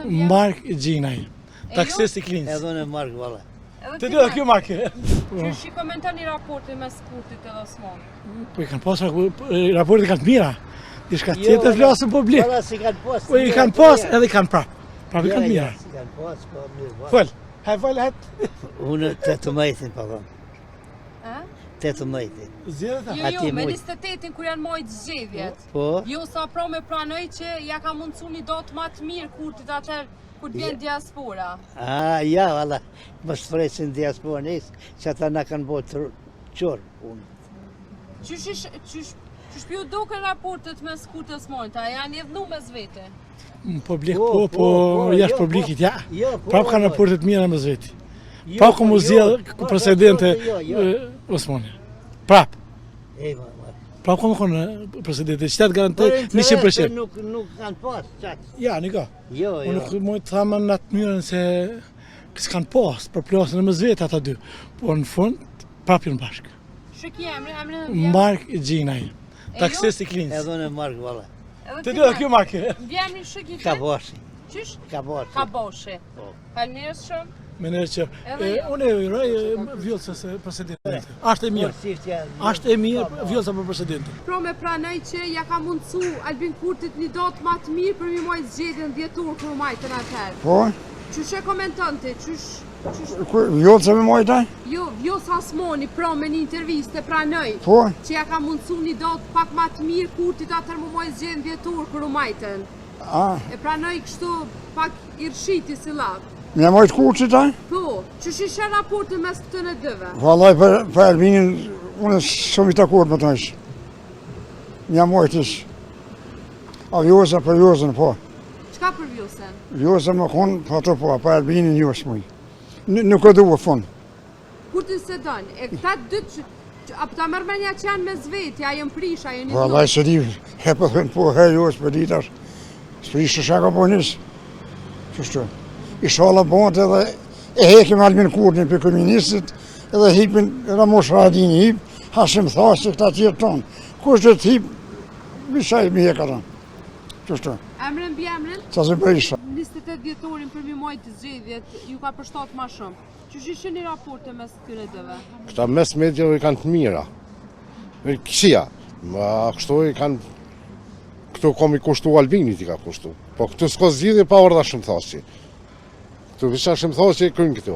Mark Gjinaj, taksist I Klinës. Edhe unë Mark valla. Të dy kjo Mark. Që shi komentoni raportin mes Kurtit edhe Osmanit? Po I kanë pas raportet kanë të mira. Diçka tjetër flasin publik. Valla si kanë pas. Po I kanë pas edhe I kanë prap. Prap I kanë mira. Si kanë pas, po mirë. Fol. Fol hat. Unë 18 pa dhëmë. 18. Zgjedhët. Jo, me 28-in kur janë majtë zgjedhjet. Po. Jo sa pra me pranoj që ja ka mundësu një datë ma të mirë Kurtit atër kur të vjen diaspora. Ja, valla. Më shpresin diaspora nisë, që ata na kanë bërë qorë unë. Qysh pju duke raportet mes Kurtit dhe Osmanit, a janë edhnu mes vete? Publik po jashtë publikit ja. Po, Prap kanë raportet mira mes veti. Pa ku mu zjedh presidente Osmani. Prap. Prap ku mu konë presidente. Qëtet garantoj 100%. Nuk kanë pas, qatë. Ja, një ka. Jo. Unë nuk mojë të thamë në atë mënyrën se s'kanë pas për plasën e mes vetë ata dy. Po në fund, prap jënë bashkë. Shëki emri Mark Gjinaj, taksist I Klinës. Edhe unë Mark valla. Të dy kjo Mark. Vjemri Shëki Kabashi. Qysh? Kabashi. Falmirës shumë. Menerë që unë e uroj vjollësës presidente. Ashtë e mirë. Ashtë e mirë vjollësa për presidente. Pro me pranoj që ja ka mundësu Albin Kurtit një datë ma të mirë për mi majtë zgjedhjen djetur kër majtën atër. Po? Qysh e komenton ti? Vjollësa me majta? Jo, Vjosa Osmani pro me një interviste pranoj Po? që ja ka mundësu një datë pak ma të mirë Kurtit atër mu majtë zgjedhjen djetur kër majtën. E pranoj kështu pak I rshiti si latë. Mja majtë Kurtit, a? Po, qysh ishe raportin mes këtën e dëve? Vallaj për Albinin, unë shumë I takurt me të ishë. Mja majtë ishë. A Vjosa për Vjosën, po. Qka për Vjosën? Vjosa më konë, po ato po, për Albinin Vjosë muj. Nuk e duhe fund. Kurtin se dënë, e këta dytë a pëta mërmenja që janë mes veti, a jënë prish, a jënë një Vallaj se di, he për thënë po, he Vjosë për ditash. Së prishë shaka po njësë. Qështu? I shala bëndë edhe e hekim Albin Kurtin për komunistit edhe hipin Ramosh Haradini hip, Hashim Thasi këta tjerë tonë. Kush dhe të hip, bishaj mi heka tonë. Qështu? Emrin bë emrin? Qa se bërisha. 28 djetorin për mi majtë zgjedhjet, ju ka përshtat ma shumë. Qysh ishe një raporte mes këtyre dëve? Këta mes medjave kanë të mira. Kësia, ma kështu I kanë, këtu kom I kushtu Albinit I ka kushtu. Po këtu s'ko zgjidhje pa ardha Hashim Thasi. Këtu visha Hashim Thasi krynë këtu.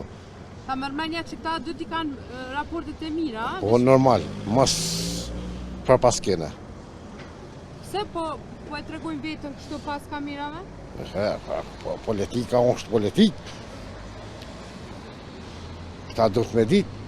Ta mërmenja që këta dy t'i kanë raportet e mira, a? Po normal, mas për pas kene. Se po e tregojnë vetën kështu pas kamerave? Politika është politik. Këta duhet me ditë.